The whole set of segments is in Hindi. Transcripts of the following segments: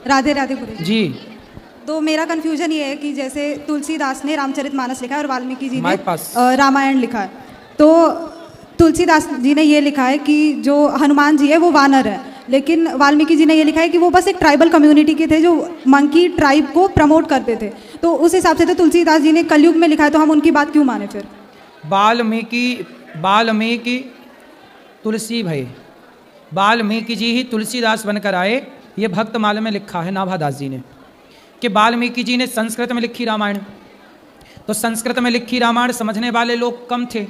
राधे राधे गुरु जी। तो मेरा कंफ्यूजन ये है कि जैसे तुलसीदास ने रामचरितमानस लिखा है और वाल्मीकि जी ने पास रामायण लिखा है। तो तुलसीदास जी ने ये लिखा है कि जो हनुमान जी है वो वानर है, लेकिन वाल्मीकि जी ने ये लिखा है कि वो बस एक ट्राइबल कम्युनिटी के थे जो मंकी ट्राइब को प्रमोट करते थे। तो उस हिसाब से तो तुलसीदास जी ने कलयुग में लिखा है, तो हम उनकी बात क्यों माने फिर? वाल्मीकि तुलसी भय, वाल्मीकि जी ही तुलसीदास बनकर आए। ये भक्तमाला में लिखा है नाभादास जी ने कि वाल्मीकि जी ने संस्कृत में लिखी रामायण। तो संस्कृत में लिखी रामायण समझने वाले लोग कम थे,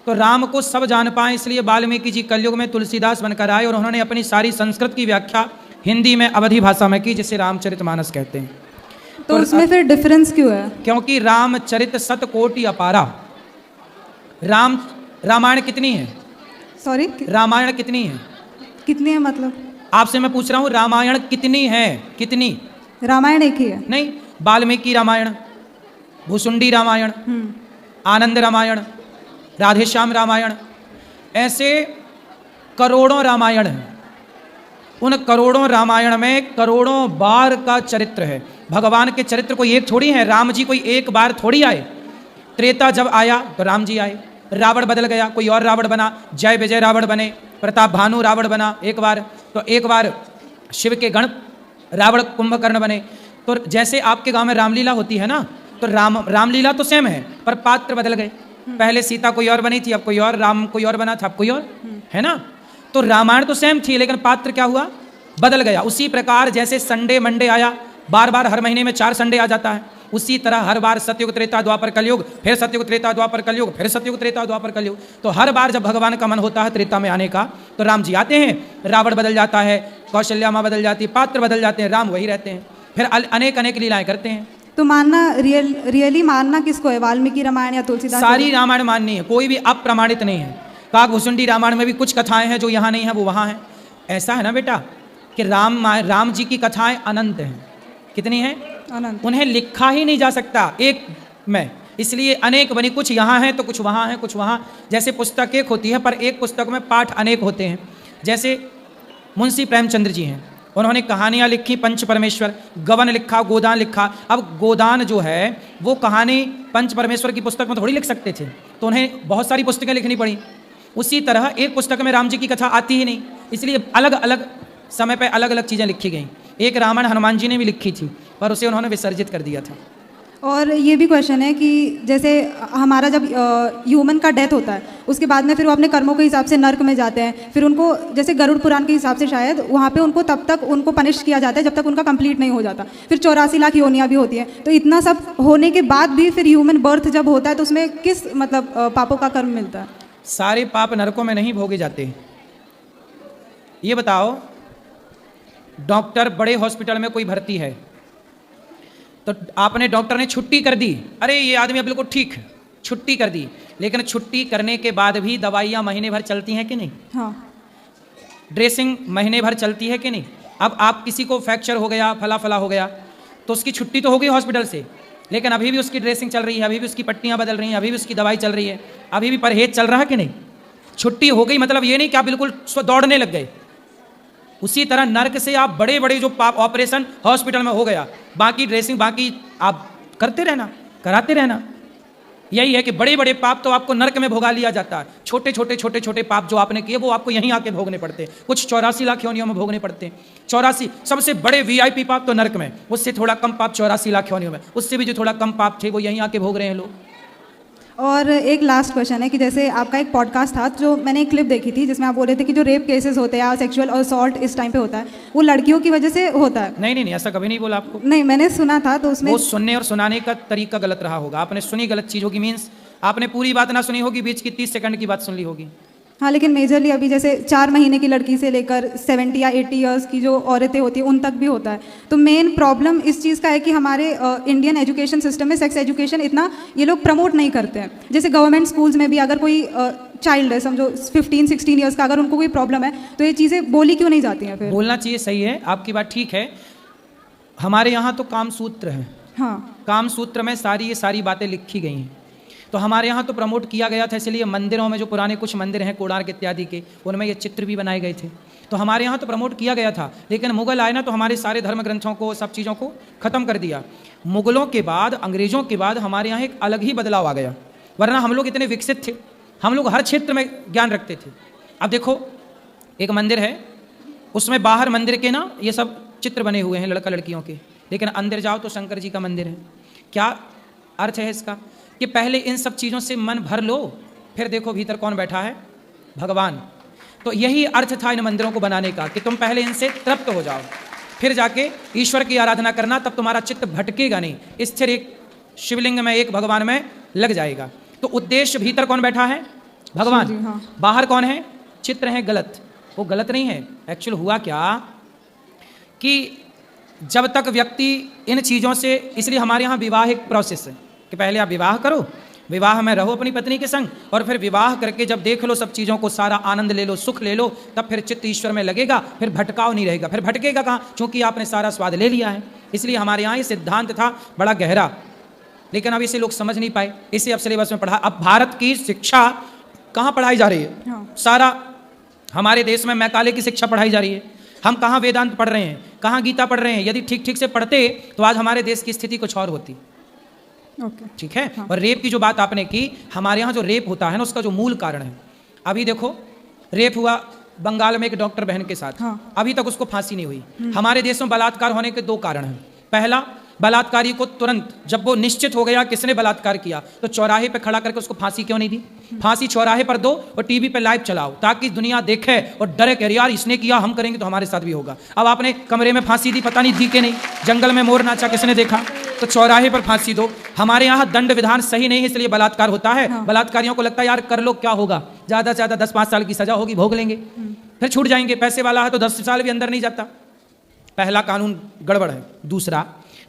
तो राम को सब जान पाए, इसलिए वाल्मीकि जी कलयुग में तुलसीदास बनकर आए और उन्होंने अपनी सारी संस्कृत की व्याख्या हिंदी में अवधी भाषा में की, जिसे रामचरितमानस कहते हैं। तो उसमें फिर डिफरेंस क्यों है? क्योंकि रामचरित शतकोटि अपारा। रामायण कितनी है? सॉरी, रामायण कितनी है? कितनी है मतलब? आपसे मैं पूछ रहा हूँ रामायण कितनी है? कितनी? रामायण एक ही है। नहीं, वाल्मीकि रामायण, भुसुंडी रामायण, आनंद रामायण, राधेश्याम रामायण, ऐसे करोड़ों रामायण हैं। उन करोड़ों रामायण में करोड़ों बार का चरित्र है। भगवान के चरित्र कोई एक थोड़ी है। राम जी कोई एक बार थोड़ी आए। त्रेता जब आया तो राम जी आए, रावण बदल गया, कोई और रावण बना, जय विजय रावण बने, प्रताप भानु रावण बना एक बार, तो एक बार शिव के गण रावण कुंभकर्ण बने। तो जैसे आपके गांव में रामलीला होती है ना, तो रामलीला तो सेम है, पर पात्र बदल गए। पहले सीता कोई और बनी थी, अब कोई और, राम कोई और बना था, अब कोई और, है ना। तो रामायण तो सेम थी, लेकिन पात्र क्या हुआ? बदल गया। उसी प्रकार जैसे संडे मंडे आया, बार बार हर महीने में 4 संडे आ जाता है, उसी तरह हर बार सतयुग त्रेता द्वापर कलयुग, फिर सतयुग त्रेता द्वापर कलयुग, फिर सतयुग त्रेता द्वापर कलयुग। तो हर बार जब भगवान का मन होता है त्रेता में आने का, तो राम जी आते हैं, रावण बदल जाता है, कौशल्या माँ बदल जाती है, पात्र बदल जाते हैं, राम वही रहते हैं, फिर अनेक अनेक लीलाएं करते हैं। तो मानना रियली मानना किसको है, वाल्मीकि रामायण या तुलसीदास? सारी रामायण माननी है, कोई भी अप्रमाणित नहीं है। काकभूषुंडी रामायण में भी कुछ कथाएं हैं जो यहाँ नहीं है, वो वहाँ हैं। ऐसा है ना बेटा कि राम जी की कथाएं अनंत हैं। कितनी हैं? अनंत। उन्हें लिखा ही नहीं जा सकता एक में, इसलिए अनेक बनी, कुछ यहाँ है तो कुछ वहाँ है, कुछ वहाँ। जैसे पुस्तक एक होती है, पर एक पुस्तक में पाठ अनेक होते हैं। जैसे मुंशी प्रेमचंद्र जी हैं, उन्होंने कहानियाँ लिखी, पंच परमेश्वर, गवन लिखा, गोदान लिखा। अब गोदान जो है वो कहानी पंच परमेश्वर की पुस्तक में थोड़ी लिख सकते थे, तो उन्हें बहुत सारी पुस्तकें लिखनी पड़ी। उसी तरह एक पुस्तक में राम जी की कथा आती ही नहीं, इसलिए अलग अलग समय पर अलग अलग चीज़ें लिखी गई। एक रामायण हनुमान जी ने भी लिखी थी, पर उसे उन्होंने विसर्जित कर दिया था। और ये भी क्वेश्चन है कि जैसे हमारा जब ह्यूमन का डेथ होता है, उसके बाद में फिर वो अपने कर्मों के हिसाब से नर्क में जाते हैं। फिर उनको जैसे गरुड़ पुराण के हिसाब से शायद वहाँ पे उनको तब तक उनको पनिश किया जाता है जब तक उनका कंप्लीट नहीं हो जाता। फिर 84 लाख योनियाँ भी होती हैं। तो इतना सब होने के बाद भी फिर ह्यूमन बर्थ जब होता है तो उसमें किस मतलब पापों का कर्म मिलता है? सारे पाप नरकों में नहीं भोगे जाते। ये बताओ, डॉक्टर बड़े हॉस्पिटल में कोई भर्ती है, तो आपने डॉक्टर ने छुट्टी कर दी, अरे ये आदमी बिल्कुल ठीक है, छुट्टी कर दी, लेकिन छुट्टी करने के बाद भी दवाइयाँ महीने भर चलती हैं कि नहीं? हाँ। ड्रेसिंग महीने भर चलती है कि नहीं? अब आप किसी को फ्रैक्चर हो गया, फला फला हो गया, तो उसकी छुट्टी तो हो गई हॉस्पिटल से, लेकिन अभी भी उसकी ड्रेसिंग चल रही है, अभी भी उसकी पट्टियाँ बदल रही हैं, अभी भी उसकी दवाई चल रही है, अभी भी परहेज चल रहा है कि नहीं? छुट्टी हो गई मतलब ये नहीं कि आप बिल्कुल दौड़ने लग गए। उसी तरह नर्क से आप बड़े बड़े जो पाप ऑपरेशन हॉस्पिटल में हो गया, बाकी ड्रेसिंग बाकी आप करते रहना, कराते रहना। यही है कि बड़े बड़े पाप तो आपको नर्क में भोगा लिया जाता है, छोटे छोटे पाप जो आपने किए वो आपको यहीं आके भोगने पड़ते हैं। कुछ 84 लाख योनियों में भोगने पड़ते हैं। 84 सबसे बड़े VIP पाप तो नर्क में, उससे थोड़ा कम पाप 84 लाख योनियों में, उससे भी जो थोड़ा कम पाप थे वो यहीं आके भोग रहे हैं लोग। और एक लास्ट क्वेश्चन है कि जैसे आपका एक पॉडकास्ट था जो मैंने एक क्लिप देखी थी जिसमें आप बोल रहे थे कि जो रेप केसेस होते हैं या सेक्सुअल असॉल्ट इस टाइम पे होता है वो लड़कियों की वजह से होता है। नहीं, ऐसा कभी नहीं बोला आपको। नहीं, मैंने सुना था, तो उसमें वो सुनने और सुनाने का तरीका गलत रहा होगा। आपने सुनी गलत चीज़ होगी, मीन्स आपने पूरी बात ना सुनी होगी, बीच की 30 सेकंड की बात सुन ली होगी। हाँ, लेकिन मेजरली अभी जैसे 4 महीने की लड़की से लेकर 70 या 80 ईयर्स की जो औरतें होती हैं उन तक भी होता है। तो मेन प्रॉब्लम इस चीज़ का है कि हमारे इंडियन एजुकेशन सिस्टम में सेक्स एजुकेशन इतना ये लोग प्रमोट नहीं करते हैं। जैसे गवर्नमेंट स्कूल्स में भी अगर कोई चाइल्ड है, समझो 15-16 ईयर्स का, अगर उनको कोई प्रॉब्लम है तो ये चीज़ें बोली क्यों नहीं जाती हैं? फिर बोलना चाहिए, सही है, आपकी बात ठीक है। हमारे यहाँ तो कामसूत्र है। हाँ, कामसूत्र में ये सारी बातें लिखी गई हैं। तो हमारे यहाँ तो प्रमोट किया गया था, इसलिए मंदिरों में जो पुराने कुछ मंदिर हैं कोणार्क इत्यादि के, उनमें ये चित्र भी बनाए गए थे। तो हमारे यहाँ तो प्रमोट किया गया था, लेकिन मुगल आए ना तो हमारे सारे धर्म ग्रंथों को, सब चीज़ों को ख़त्म कर दिया। मुगलों के बाद, अंग्रेज़ों के बाद हमारे यहाँ एक अलग ही बदलाव आ गया, वरना हम लोग इतने विकसित थे, हम लोग हर क्षेत्र में ज्ञान रखते थे। अब देखो एक मंदिर है, उसमें बाहर मंदिर के ना ये सब चित्र बने हुए हैं लड़का लड़कियों के, लेकिन अंदर जाओ तो शंकर जी का मंदिर है। क्या अर्थ है इसका? कि पहले इन सब चीज़ों से मन भर लो, फिर देखो भीतर कौन बैठा है, भगवान। तो यही अर्थ था इन मंदिरों को बनाने का, कि तुम पहले इनसे तृप्त हो जाओ, फिर जाके ईश्वर की आराधना करना, तब तुम्हारा चित्त भटकेगा नहीं, स्थिर एक शिवलिंग में, एक भगवान में लग जाएगा। तो उद्देश्य भीतर कौन बैठा है, भगवान। हाँ। बाहर कौन है, चित्र है गलत, वो गलत नहीं है। एक्चुअल हुआ क्या कि जब तक व्यक्ति इन चीज़ों से, इसलिए हमारे यहाँ विवाह एक प्रोसेस है कि पहले आप विवाह करो, विवाह में रहो अपनी पत्नी के संग, और फिर विवाह करके जब देख लो सब चीज़ों को, सारा आनंद ले लो, सुख ले लो, तब फिर चित्त ईश्वर में लगेगा, फिर भटकाव नहीं रहेगा। फिर भटकेगा कहाँ, क्योंकि आपने सारा स्वाद ले लिया है। इसलिए हमारे यहाँ ये सिद्धांत था बड़ा गहरा, लेकिन अब इसे लोग समझ नहीं पाए, इसे अब सिलेबस में पढ़ा। अब भारत की शिक्षा कहाँ पढ़ाई जा रही है? हाँ। सारा हमारे देश में मैकाले की शिक्षा पढ़ाई जा रही है। हम कहाँ वेदांत पढ़ रहे हैं, कहाँ गीता पढ़ रहे हैं। यदि ठीक ठीक से पढ़ते तो आज हमारे देश की स्थिति कुछ और होती। ठीक है। हाँ। और रेप की जो बात आपने की, हमारे यहाँ जो रेप होता है ना, उसका जो मूल कारण है, अभी देखो रेप हुआ बंगाल में एक डॉक्टर बहन के साथ, हाँ। अभी तक उसको फांसी नहीं हुई। हमारे देश में बलात्कार होने के 2 कारण हैं। पहला, बलात्कारी को तुरंत जब वो निश्चित हो गया किसने बलात्कार किया, तो चौराहे पे खड़ा करके उसको फांसी क्यों नहीं दी? फांसी चौराहे पर दो और टीवी पे लाइव चलाओ, ताकि दुनिया देखे और डरे कि यार इसने किया, हम करेंगे तो हमारे साथ भी होगा। अब आपने कमरे में फांसी दी, पता नहीं दी कि नहीं, जंगल में मोर नाचा किसने देखा, तो चौराहे पर फांसी दो। हमारे यहाँ दंड विधान सही नहीं है, इसलिए बलात्कार होता है। हाँ। बलात्कारियों को लगता है यार कर लो क्या होगा, ज़्यादा से ज़्यादा 10-5 साल की सजा होगी, भोग लेंगे, फिर छूट जाएंगे। पैसे वाला है तो 10 साल भी अंदर नहीं जाता। पहला कानून गड़बड़ है। दूसरा,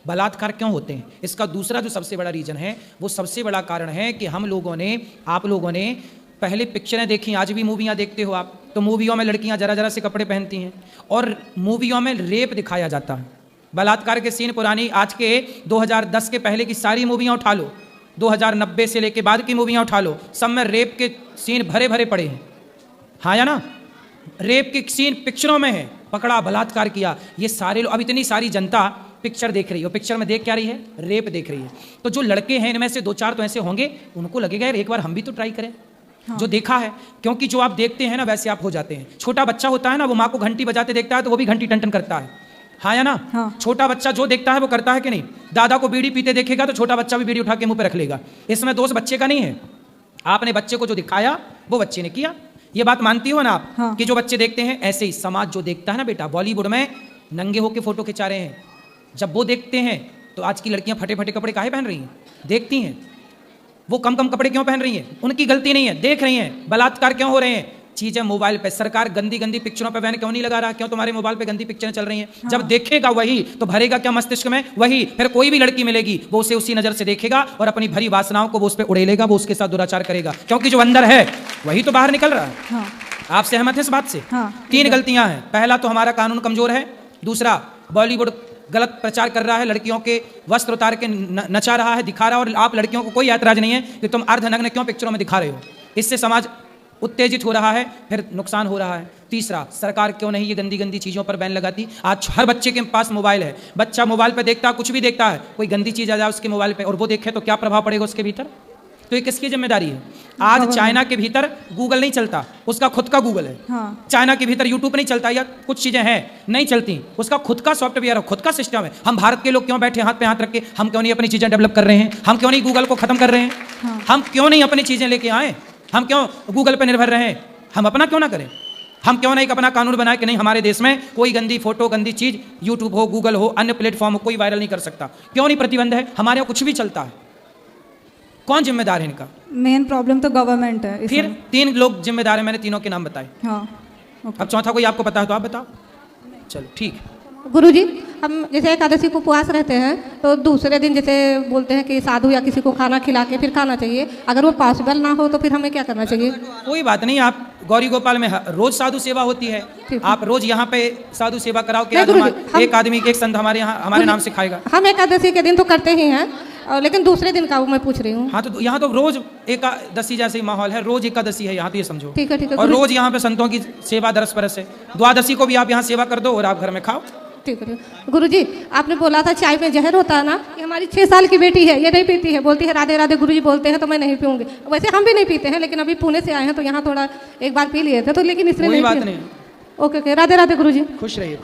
बलात्कार क्यों होते हैं, इसका दूसरा जो सबसे बड़ा रीजन है, वो सबसे बड़ा कारण है कि हम लोगों ने, आप लोगों ने पहले पिक्चरें देखी, आज भी मूवियाँ देखते हो आप, तो मूवियों में लड़कियाँ जरा जरा से कपड़े पहनती हैं और मूवियों में रेप दिखाया जाता है। बलात्कार के सीन पुरानी, आज के 2010 के पहले की सारी मूवियाँ उठा लो, 2090 से लेके बाद की मूवियाँ उठा लो, सब में रेप के सीन भरे भरे पड़े हैं। हाँ या ना? रेप के सीन पिक्चरों में है, पकड़ा, बलात्कार किया। ये सारे लोग, अब इतनी सारी जनता पिक्चर देख रही है, पिक्चर में देख क्या रही है, रेप देख रही है। तो जो लड़के हैं इनमें से 2-4 तो ऐसे होंगे, उनको लगेगा यार एक बार हम भी तो ट्राई करें। हाँ। जो देखा है, क्योंकि जो आप देखते हैं ना वैसे आप हो जाते हैं। छोटा बच्चा होता है ना, वो माँ को घंटी बजाते देखता है तो वो भी घंटी टन टन करता है। हाँ या ना? हाँ। छोटा बच्चा जो देखता है वो करता है कि नहीं? दादा को बीड़ी पीते देखेगा तो छोटा बच्चा भी बीड़ी उठा के मुंह पे रख लेगा। इसमें दोष बच्चे का नहीं है, आपने बच्चे को जो दिखाया वो बच्चे ने किया। ये बात मानती हो ना आप? हाँ। कि जो बच्चे देखते हैं, ऐसे ही समाज जो देखता है ना बेटा, बॉलीवुड में नंगे होके फोटो खिंचा रहे हैं, जब वो देखते हैं तो आज की लड़कियां फटे फटे कपड़े काहे पहन रही हैं, देखती हैं। वो कम कम कपड़े क्यों पहन रही हैं, उनकी गलती नहीं है, देख रही हैं। बलात्कार क्यों हो रहे हैं, चीजें मोबाइल पे, सरकार गंदी गंदी पिक्चरों पे बैन क्यों नहीं लगा रहा, क्यों तुम्हारे मोबाइल पे गंदी पिक्चरें चल रही हैं? हाँ। जब देखेगा वही तो भरेगा क्या मस्तिष्क में, वही। फिर कोई भी लड़की मिलेगी वो उसे उसी नजर से देखेगा और अपनी भरी वासनाओं को वो उस पर उड़ेलेगा, वो उसके साथ दुराचार करेगा, क्योंकि जो अंदर है वही तो बाहर निकल रहा है। हाँ। आप सहमत हैं इस बात से? हाँ। 3 गलतियां हैं। पहला तो हमारा कानून कमजोर है। दूसरा, बॉलीवुड गलत प्रचार कर रहा है, लड़कियों के वस्त्र उतार के नचा रहा है, दिखा रहा है, और आप लड़कियों को कोई ऐतराज नहीं है कि तुम अर्धनग्न क्यों पिक्चरों में दिखा रहे हो। इससे समाज उत्तेजित हो रहा है, फिर नुकसान हो रहा है। तीसरा, सरकार क्यों नहीं ये गंदी गंदी चीज़ों पर बैन लगाती? आज हर बच्चे के पास मोबाइल है, बच्चा मोबाइल पे देखता, कुछ भी देखता है, कोई गंदी चीज़ आ जाए उसके मोबाइल पे और वो देखे तो क्या प्रभाव पड़ेगा उसके भीतर? तो ये किसकी जिम्मेदारी है? आज चाइना के भीतर गूगल नहीं चलता, उसका खुद का गूगल है। हाँ। चाइना के भीतर यूट्यूब नहीं चलता, या कुछ चीजें हैं नहीं चलती, उसका खुद का सॉफ्टवेयर है, खुद का सिस्टम है। हम भारत के लोग क्यों बैठे हाथ पे हाथ रख के, हम क्यों नहीं अपनी चीजें डेवलप कर रहे हैं? हम क्यों नहीं गूगल को खत्म कर रहे हैं? हाँ। हम क्यों नहीं अपनी चीजें लेके आए? हम क्यों गूगल पे निर्भर रहे? हम अपना क्यों ना करें? हम क्यों नहीं अपना कानून बनाए कि नहीं हमारे देश में कोई गंदी फोटो, गंदी चीज यूट्यूब हो, गूगल हो, अन्य प्लेटफॉर्म हो, कोई वायरल नहीं कर सकता? क्यों नहीं प्रतिबंध है? हमारे यहाँ कुछ भी चलता है, कौन जिम्मेदार है इनका? मेन प्रॉब्लम तो गवर्नमेंट है फिर इसमें। 3 लोग जिम्मेदार हैं, मैंने तीनों के नाम बताए। हाँ। ओके। अब चौथा कोई आपको पता है तो आप बताओ। चलो ठीक है। गुरुजी, हम जैसे एकादशी को उपवास रहते हैं तो दूसरे दिन जैसे बोलते हैं कि साधु या किसी को खाना खिला के फिर खाना चाहिए, अगर वो पॉसिबल ना हो तो फिर हमें क्या करना चाहिए? कोई बात नहीं, आप गौरी गोपाल में रोज साधु सेवा होती है, ठीक। आप रोज यहाँ पे साधु सेवा कराओ कि नहीं आज गुरुजी, एक आदमी, एक संत हमारे यहाँ हमारे नाम से खाएगा। हम एकादशी के दिन तो करते ही हैं, और लेकिन दूसरे दिन का वो मैं पूछ रही हूँ। हाँ तो यहाँ तो रोज एकादशी जैसे ही माहौल है, रोज एकादशी है यहाँ, तो ये समझो। ठीक है और रोज यहाँ पे संतों की सेवा दरस परस है। द्वादशी को भी आप यहाँ सेवा कर दो और आप घर में खाओ। ठीक है। गुरुजी, आपने बोला था चाय में जहर होता है ना, ये हमारी 6 साल की बेटी है, ये नहीं पीती है, बोलती है राधे राधे गुरुजी बोलते हैं तो मैं नहीं पीऊंगी। वैसे हम भी नहीं पीते हैं, लेकिन अभी पुणे से आए हैं तो यहाँ थोड़ा एक बार पी लिए थे तो, लेकिन इसने कोई नहीं बात पिया। नहीं, ओके ओके, राधे राधे गुरुजी। खुश रहिए।